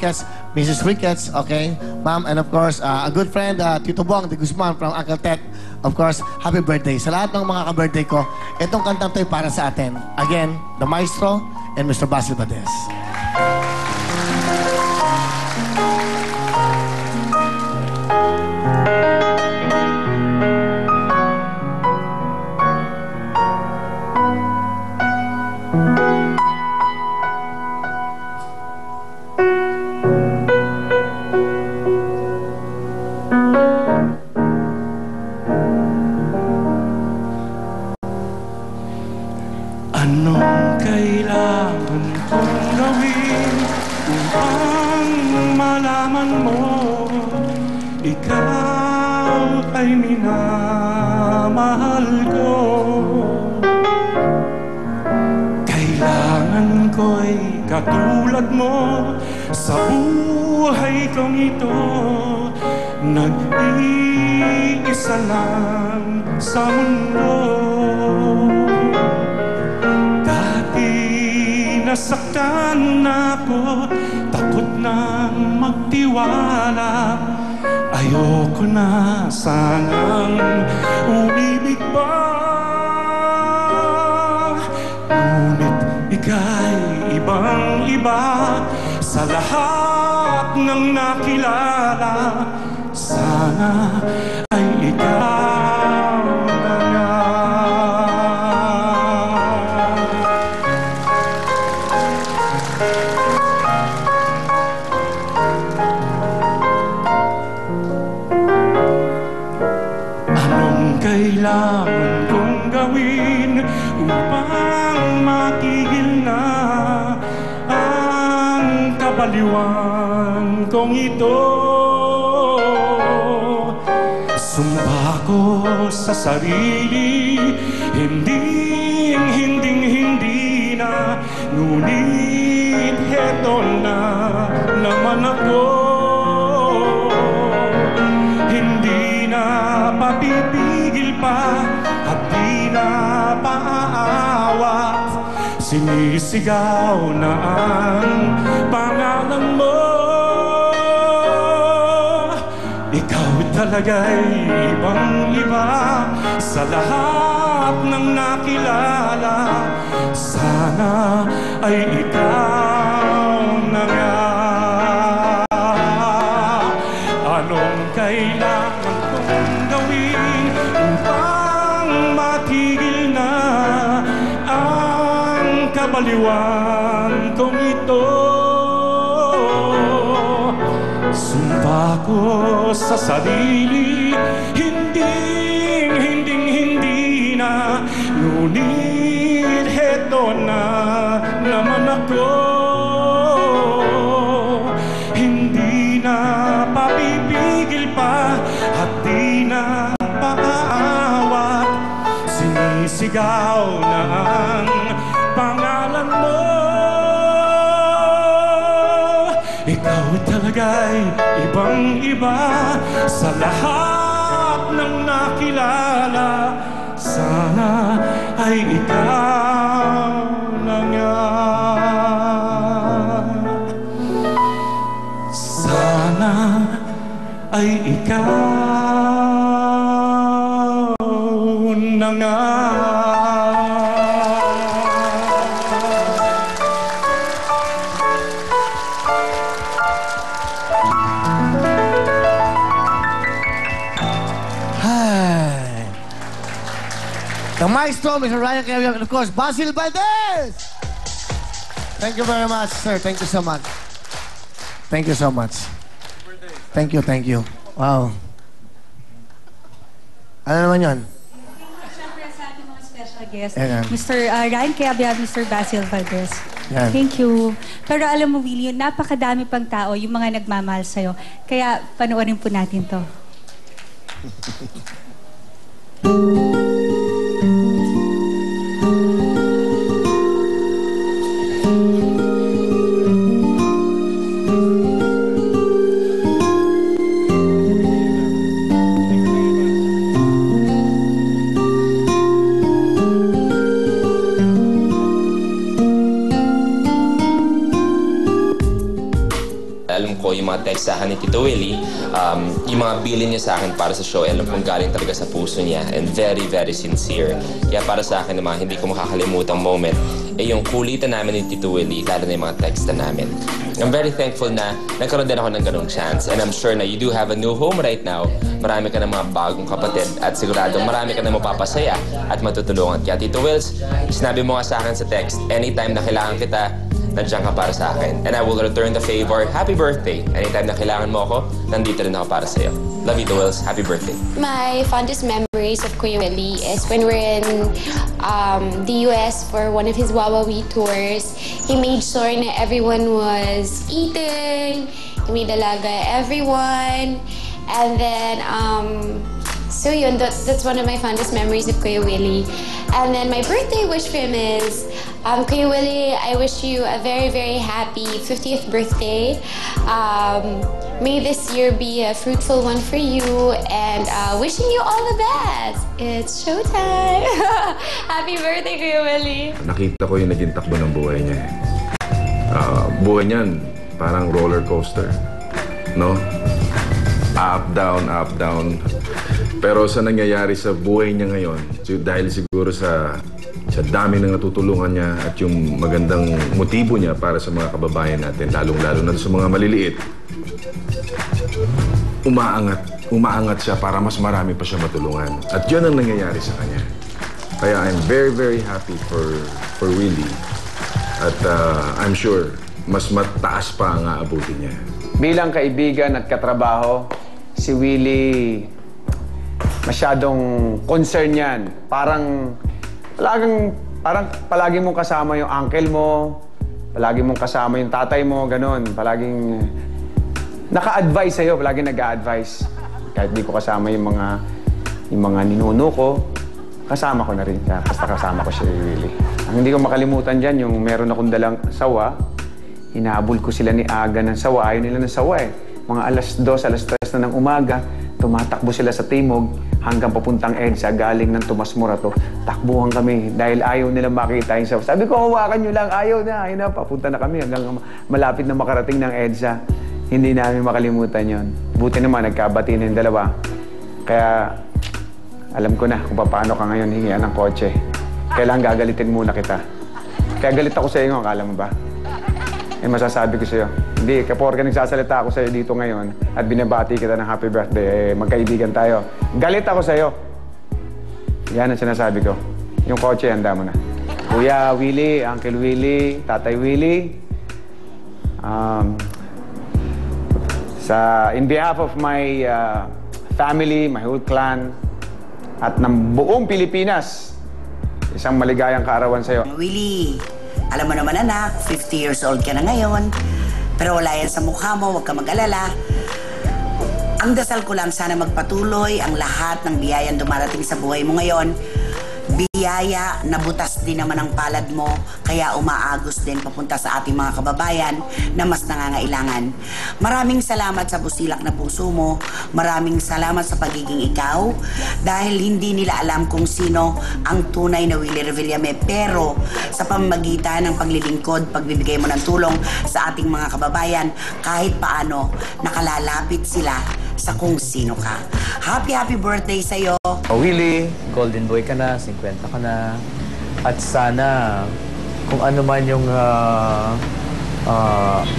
Ricketts, Mrs. Ricketts, okay? Ma'am, and of course, a good friend, Tito Bong de Guzman from Uncle Ted. Of course, happy birthday. Sa lahat ng mga ka-birthday ko, itong kantang to'y para sa atin. Again, the Maestro and Mr. Basil Valdez. Anong kailangan kong gawin upang malaman mo ikaw ay minamahal ko? Kailangan ko'y katulad mo sa buhay kong ito, nag-iisa lang sa mundo. Nasaktan na ako, takot nang magtiwala. Ayoko na sanang umibig pa. Ngunit ika'y ibang-iba sa lahat ng nakilala. Sana ay ikaw na nga. Kailangan kong gawin upang matigil na ang kabaliwan kong ito? Sumba ko sa sarili, hindi na, ngunit heto na naman ako. Hindi na papipigil pa at di na paaawat, sinisigaw na ang pangalan mo. Ikaw talaga'y ibang-iba sa lahat ng nakilala. Sana ay ikaw na nga. Anong kailangan kong gawin upang matigil na ang kabaliwan kong ito? Sumba ko sa sarili, hindi na, ngunit heto na naman ako. Hindi na papipigil pa at di na paaawat, sinisigaw na ang pangalan mo. Ikaw talaga'y ibang-iba sa lahat ng nakilala. Sana ay ikaw na nga. Sana ay ikaw na nga. The Maestro, Mr. Ryan Carrion, and of course, Basil Valdez! Thank you very much, sir. Thank you so much. Thank you so much. Thank you. Wow. Ano naman yun? Siyempre sa ating mga special guest, Ayan. Mr. Ryan Carrion, Mr. Basil Valdez. Ayan. Thank you. Pero alam mo, Willie, napakadami pang tao, yung mga nagmamahal sa'yo. Kaya panoorin po natin to. Alam ko yung mga text sa akin ni Tito Willie, yung mga bilin niya sa akin para sa show, alam kong galing talaga sa puso niya and very, very sincere. Kaya para sa akin naman, hindi ko makakalimutang moment yung kulitan namin ni Tito Willie, lalo na yung mga text na namin. I'm very thankful na nagkaroon din ako ng ganung chance and I'm sure na you do have a new home right now. Marami ka ng mga bagong kapatid at siguradong marami ka na mapapasaya at matutulungan. Kaya Tito Wills, sinabi mo nga sa akin sa text, anytime na kailangan kita, nandiyan ka para sa akin. And I will return the favor. Happy birthday. Anytime na kailangan mo ako, nandito rin ako para sa'yo. Love you, Tito Wills. Happy birthday. My fondest memories of Kuya Willie is when we're in the US for one of his Wawawi tours. He made sure na everyone was eating. He made alaga everyone. And then, so yun, that's one of my fondest memories of Kuya Willie. And then my birthday wish for him is, Kuya Willie, I wish you a very, very happy 50th birthday. May this year be a fruitful one for you, and wishing you all the best. It's showtime! Happy birthday, Kuya Willie! Nakita ko yung naging takbo ng buhay niya. Buhay niyan, parang roller coaster. No? Up, down. Pero sa nangyayari sa buhay niya ngayon, dahil siguro sa dami ng natutulungan niya at yung magandang motibo niya para sa mga kababayan natin, lalong-lalo na sa mga maliliit, umaangat siya para mas marami pa siya matulungan. At yun ang nangyayari sa kanya. Kaya I'm very, very happy for Willie. At I'm sure mas mataas pa ang aabutin niya. Bilang kaibigan at katrabaho, si Willie masyadong concern yan. Parang palagi mong kasama yung uncle mo, palagi mong kasama yung tatay mo, ganun. Palaging naka-advise sa'yo, palaging nag-a-advise. Kahit di ko kasama yung mga ninuno ko, kasama ko na rin siya. Basta kasama ko si Willie. Ang hindi ko makalimutan dyan, yung meron akong dalang sawa, hinahabol ko sila ni Aga ng sawa. Ayaw nila ng sawa eh. Mga alas 2, alas 3 na ng umaga, tumatakbo sila sa timog hanggang papuntang EDSA, galing ng Tomas Morato. Takbuhan kami dahil ayaw nila makita yung sawa. Sabi ko, hawakan nyo lang. Ayaw na. Papunta na kami hanggang malapit na makarating ng EDSA. Hindi namin makalimutan yon. Buti naman, nagkabati na yung dalawa. Kaya, alam ko na kung paano ka ngayon hingian ng kotse. Kailangan gagalitin muna kita. Kaya galit ako sa iyo, akala mo ba? Eh, masasabi ko sa'yo, hindi, kapag nagsasalita ako sa'yo dito ngayon at binabati kita ng happy birthday, magkaibigan tayo. Galit ako sa'yo. Yan ang sinasabi ko. Yung kotse, handa mo na. Kuya Willie, Uncle Willie, Tatay Willie, in behalf of my family, my whole clan, at ng buong Pilipinas, isang maligayang kaarawan sa'yo. Willie, alam mo naman anak, 50 years old ka na ngayon. Pero wala yan sa mukha mo, huwag ka mag-alala. Ang dasal ko lang, sana magpatuloy ang lahat ng biyayang dumarating sa buhay mo ngayon. Biyaya na butas din naman ang palad mo, kaya umaagos din papunta sa ating mga kababayan na mas nangangailangan. Maraming salamat sa busilak na puso mo. Maraming salamat sa pagiging ikaw. Dahil hindi nila alam kung sino ang tunay na Willie Revillame, pero sa pamamagitan ng paglilingkod, pagbibigay mo ng tulong sa ating mga kababayan, kahit paano nakalalapit sila sa kung sino ka. Happy birthday sa'yo! Willie, Golden boy ka na, 50 ka na. At sana, kung ano man yung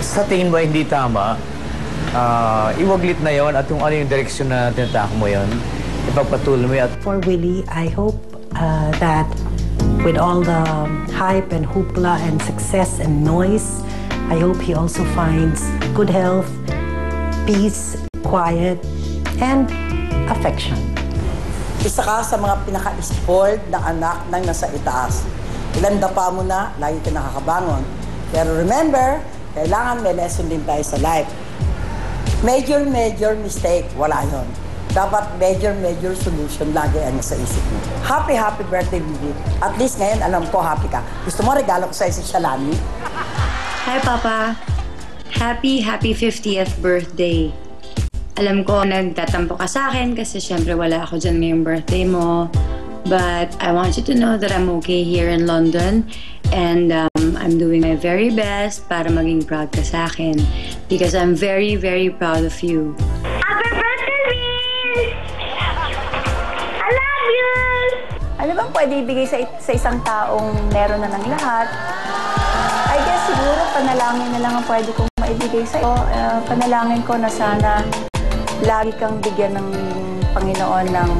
sa tingin mo hindi tama, iwaglit na yon at kung ano yung direksyon na tinatako mo yon, ipagpatuloy mo yan. For Willie, I hope that with all the hype and hoopla and success and noise, I hope he also finds good health, peace, quiet, and affection. Isa ka sa mga pinaka-spoiled na anak ng nasa itaas. Ilan dapa mo na, lagi ka nakakabangon. Pero remember, kailangan may lesson din tayo sa life. Major mistake, wala yon. Dapat major solution lagi ang nasa isip mo. Happy birthday, Bibi. At least ngayon, alam ko, happy ka. Gusto mo, regalo ko sa'yo si Shalani? Hi, Papa. Happy 50th birthday. Alam ko, nagtatampo ka sa akin kasi syempre wala ako dyan ngayong birthday mo. But I want you to know that I'm okay here in London. And I'm doing my very best para maging proud ka sa akin. Because I'm very, very proud of you. Happy birthday, Vince! I love you! Ano bang pwede ibigay sa isang taong meron na ng lahat? I guess siguro panalangin na lang ang pwede kong maibigay sa'yo. Panalangin ko na sana lagi kang bigyan ng Panginoon ng